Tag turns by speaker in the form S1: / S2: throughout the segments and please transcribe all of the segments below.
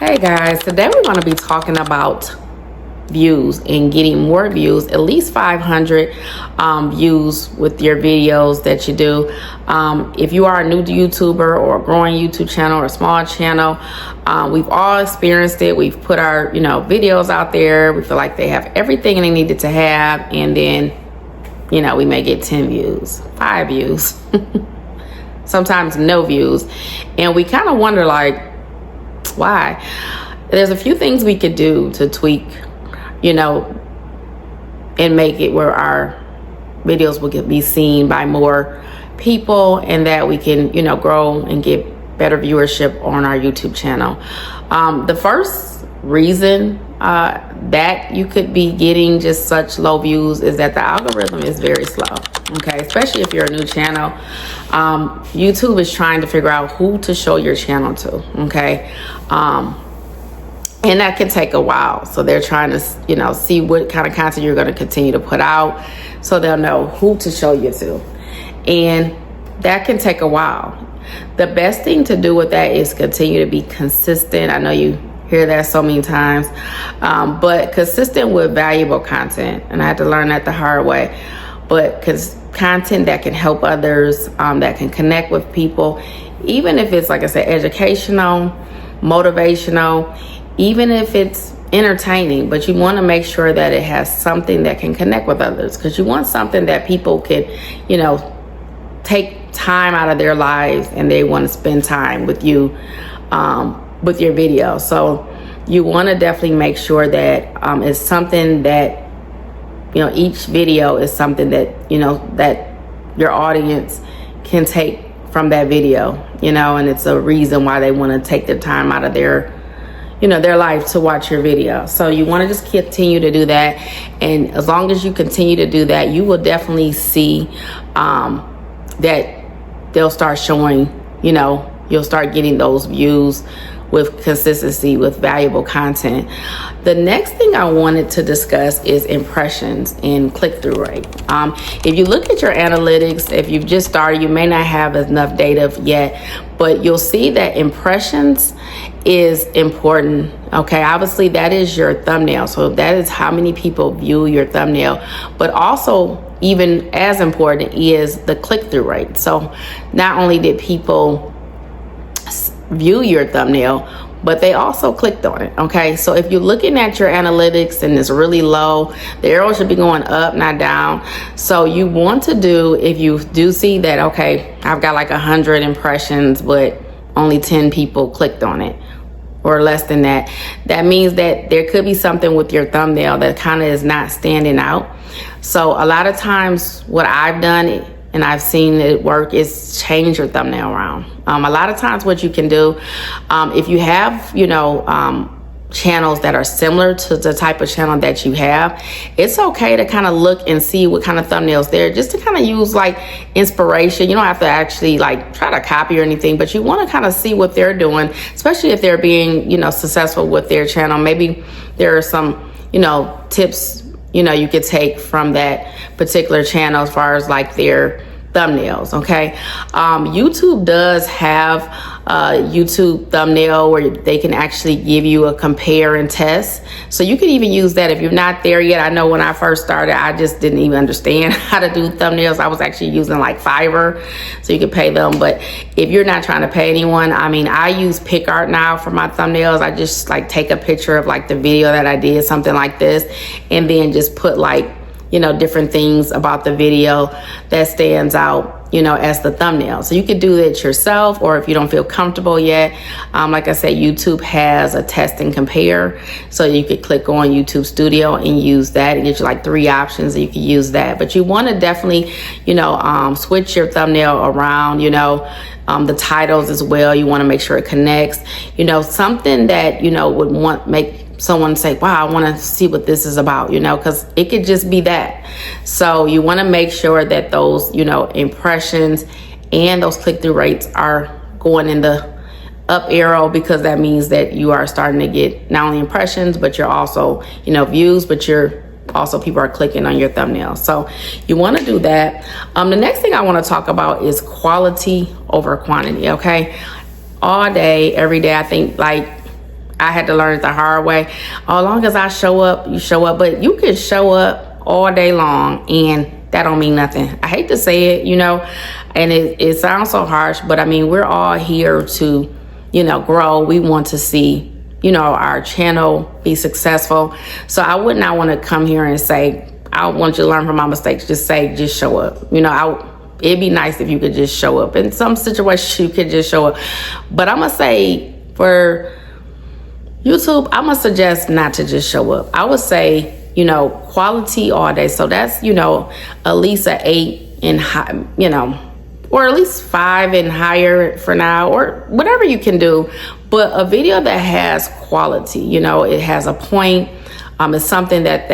S1: Hey guys, today we're going to be talking about views and getting more views, at least 500 views with your videos that you do. If you are a new YouTuber or a growing YouTube channel or a small channel, we've all experienced it. We've put our videos out there. We feel like they have everything they needed to have, and then we may get 10 views, 5 views, sometimes no views, and we kind of wonder like, why? There's a few things we could do to tweak, and make it where our videos will be seen by more people, and that we can, grow and get better viewership on our YouTube channel. The first reason that you could be getting just such low views is that the algorithm is very slow. Okay, especially if you're a new channel. YouTube is trying to figure out who to show your channel to. Okay, and that can take a while. So they're trying to, see what kind of content you're going to continue to put out, so they'll know who to show you to, and that can take a while. The best thing to do with that is continue to be consistent. I know you hear that so many times, but consistent with valuable content, and I had to learn that the hard way. But because content that can help others, that can connect with people, even if it's, like I said, educational, motivational, even if it's entertaining, but you want to make sure that it has something that can connect with others, because you want something that people could, take time out of their lives and they want to spend time with you, with your video. So you want to definitely make sure that it's something that, each video is something that, that your audience can take from that video, and it's a reason why they want to take their time out of their, their life to watch your video. So you want to just continue to do that. And as long as you continue to do that, you will definitely see that they'll start showing, you'll start getting those views with consistency, with valuable content. The next thing I wanted to discuss is impressions and click-through rate. If you look at your analytics, if you've just started, you may not have enough data yet, but you'll see that impressions is important. Okay, obviously that is your thumbnail. So that is how many people view your thumbnail, but also even as important is the click-through rate. So not only did people view your thumbnail, but they also clicked on it. Okay, so if you're looking at your analytics and it's really low, the arrow should be going up, not down. So you want to do, if you do see that, okay, I've got like 100 impressions, but only 10 people clicked on it, or less than that, that means that there could be something with your thumbnail that kind of is not standing out. So a lot of times what I've done, and I've seen it work, is change your thumbnail around. A lot of times what you can do, if you have, channels that are similar to the type of channel that you have, it's okay to kind of look and see what kind of thumbnails there, just to kind of use like inspiration. You don't have to actually like try to copy or anything, but you want to kind of see what they're doing, especially if they're being, successful with their channel. Maybe there are some, tips you could take from that particular channel as far as like their thumbnails. Okay, YouTube does have a YouTube thumbnail where they can actually give you a compare and test, so you can even use that if you're not there yet. I know when I first started, I just didn't even understand how to do thumbnails. I was actually using like Fiverr, so you could pay them. But if you're not trying to pay anyone, I use PicArt now for my thumbnails. I just like take a picture of like the video that I did, something like this, and then just put like different things about the video that stands out, as the thumbnail. So you could do it yourself, or if you don't feel comfortable yet, like I said, YouTube has a test and compare. So you could click on YouTube Studio and use that, and get you like 3 options, and you can use that. But you want to definitely, switch your thumbnail around, the titles as well. You want to make sure it connects, something that, would make someone say, wow, I want to see what this is about, because it could just be that. So you want to make sure that those, impressions and those click-through rates are going in the up arrow, because that means that you are starting to get not only impressions, but you're also, views, but you're also, people are clicking on your thumbnail. So you want to do that. The next thing I want to talk about is quality over quantity. Okay, all day, every day, I think like I had to learn it the hard way. As long as I show up, you show up. But you can show up all day long and that don't mean nothing. I hate to say it, and it sounds so harsh, but I mean, we're all here to, grow. We want to see, our channel be successful. So I would not want to come here and say, I want you to learn from my mistakes. Just show up. It'd be nice if you could just show up. In some situations, you could just show up. But I'm going to say for YouTube, I'm going to suggest not to just show up. I would say, quality all day. So that's, at least an 8 and high, or at least 5 and higher for now, or whatever you can do. But a video that has quality, it has a point. It's something that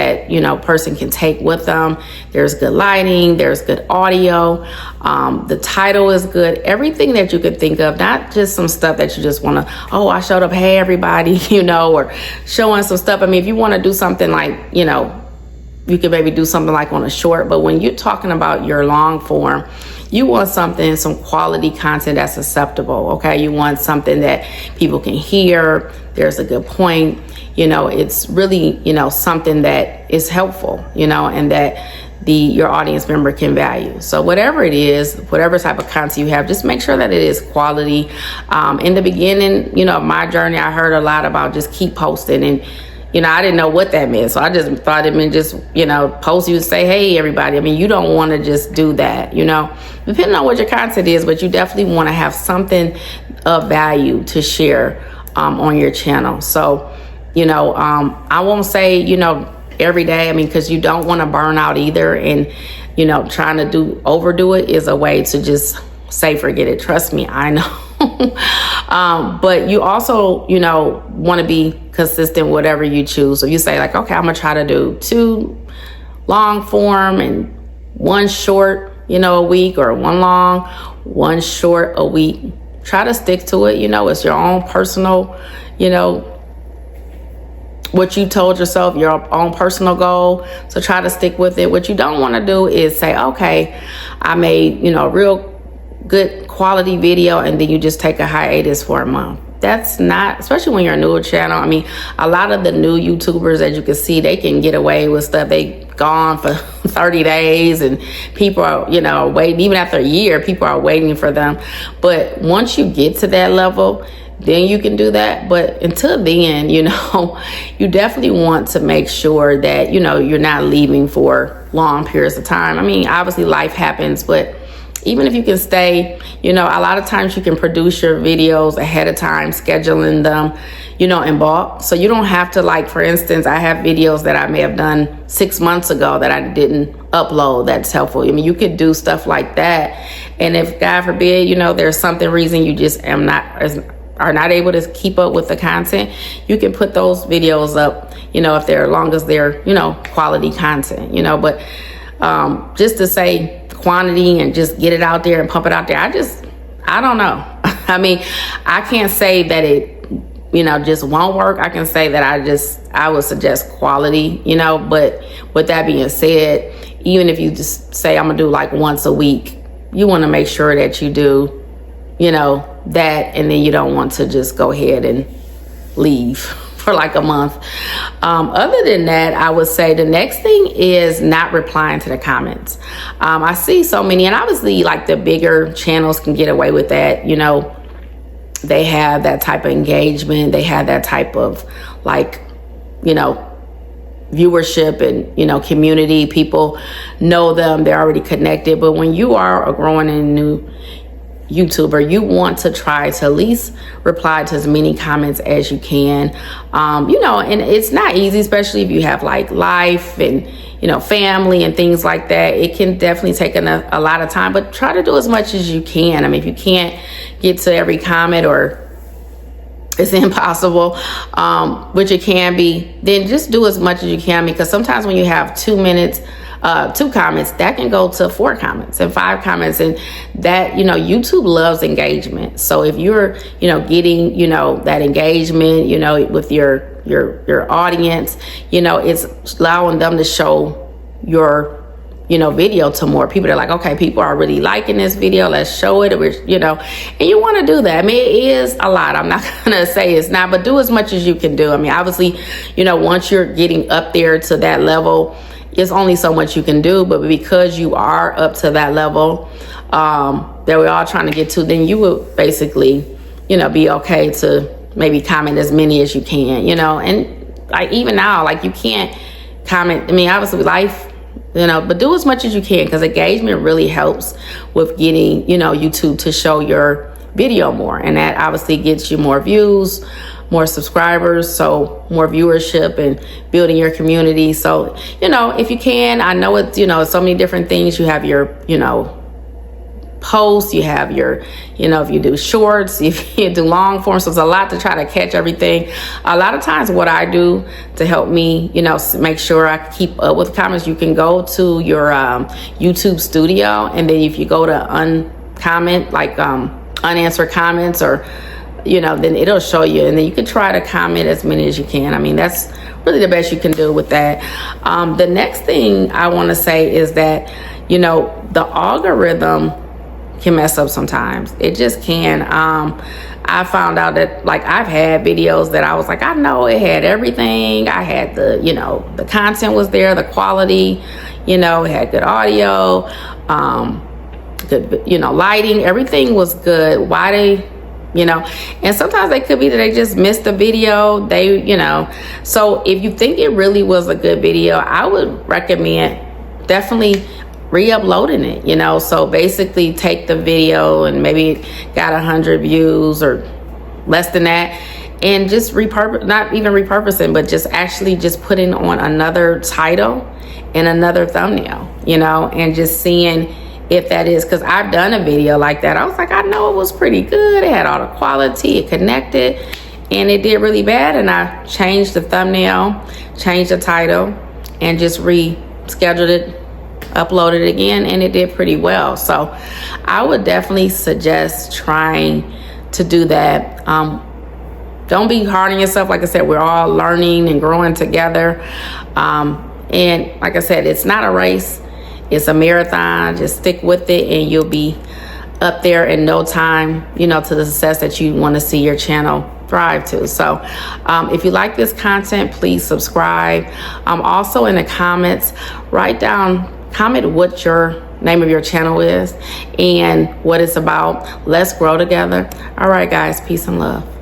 S1: person can take with them. There's good lighting, there's good audio, the title is good, everything that you could think of, not just some stuff that you just want to, I showed up, hey everybody, or showing some stuff. I mean, if you want to do something like, you could maybe do something like on a short, but when you're talking about your long form, you want some quality content that's acceptable, okay? You want something that people can hear, there's a good point, it's really, something that is helpful, and that your audience member can value. So whatever it is, whatever type of content you have, just make sure that it is quality. In the beginning, of my journey, I heard a lot about just keep posting, and I didn't know what that meant. So I just thought it meant just, post you and say, hey, everybody. I mean, you don't want to just do that, depending on what your content is, but you definitely want to have something of value to share on your channel. So, I won't say, every day, because you don't want to burn out either. And, trying to overdo it is a way to just say, forget it. Trust me, I know. But you also, want to be consistent, whatever you choose. So you say like, okay, I'm going to try to do 2 long form and 1 short, a week, or 1 long, 1 short a week. Try to stick to it. It's your own personal, what you told yourself, your own personal goal. So try to stick with it. What you don't want to do is say, okay, I made, real good quality video, and then you just take a hiatus for a month. That's not, especially when you're a newer channel. I mean, a lot of the new YouTubers, as you can see, they can get away with stuff. They gone for 30 days and people are, waiting. Even after a year, people are waiting for them. But once you get to that level, then you can do that. But until then, you definitely want to make sure that, you're not leaving for long periods of time. I mean, obviously life happens, but even if you can stay, a lot of times you can produce your videos ahead of time, scheduling them, in bulk. So you don't have to, like, for instance, I have videos that I may have done 6 months ago that I didn't upload. That's helpful. I mean, you could do stuff like that. And if, God forbid, there's reason you just are not able to keep up with the content, you can put those videos up, if they're, as long as they're, quality content, but just to say quantity and just get it out there and pump it out there, I don't know. I mean, I can't say that it, just won't work. I can say that I would suggest quality, but with that being said, even if you just say I'm gonna do like once a week, you want to make sure that you do, that, and then you don't want to just go ahead and leave for like a month. Other than that, I would say the next thing is not replying to the comments. I see so many, and obviously like the bigger channels can get away with that. They have that type of engagement. They have that type of like, viewership and, community. People know them. They're already connected. But when you are a growing and new YouTuber, you want to try to at least reply to as many comments as you can, and it's not easy, especially if you have like life and, family and things like that. It can definitely take a lot of time, but try to do as much as you can. I mean, if you can't get to every comment, or it's impossible, which it can be, then just do as much as you can, because sometimes when you have 2 minutes, 2 comments, that can go to 4 comments and 5 comments, and that, YouTube loves engagement. So if you're, getting, that engagement, with your audience, it's allowing them to show your video to more people. They're like, okay, people are really liking this video, let's show it, and you want to do that. I mean, it is a lot. I'm not gonna say it's not, but do as much as you can do. I mean, obviously, once you're getting up there to that level, it's only so much you can do, but because you are up to that level that we're all trying to get to, then you would basically, be okay to maybe comment as many as you can, and like even now, like you can't comment. I mean, obviously life, but do as much as you can, because engagement really helps with getting, YouTube to show your video more. And that obviously gets you more views, more subscribers, so more viewership and building your community. So, if you can, I know it's, so many different things. You have your, posts, you have your, if you do shorts, if you do long form, so it's a lot to try to catch everything. A lot of times what I do to help me, make sure I keep up with comments, you can go to your YouTube studio, and then if you go to unanswered comments, or then it'll show you, and then you can try to comment as many as you can. I mean, that's really the best you can do with that. The next thing I want to say is that the algorithm can mess up sometimes. It just can. I found out that, like, I've had videos that I was like, I know it had everything. I had the content was there, the quality, it had good audio, good, lighting, everything was good. Why they, and sometimes they could be that they just missed the video. So if you think it really was a good video, I would recommend definitely re-uploading it, so basically take the video and maybe it got 100 views or less than that, and just not even repurposing, but just actually just putting on another title and another thumbnail, and just seeing if that is, because I've done a video like that. I was like, I know it was pretty good, it had all the quality, it connected, and it did really bad, and I changed the thumbnail, changed the title, and just rescheduled it, uploaded it again, and it did pretty well. So I would definitely suggest trying to do that. Don't be hard on yourself. Like I said, we're all learning and growing together, and like I said, it's not a race, it's a marathon. Just stick with it, and you'll be up there in no time, to the success that you want to see your channel thrive to. So if you like this content, please subscribe. Also in the comments, comment what your name of your channel is and what it's about. Let's grow together. All right, guys, peace and love.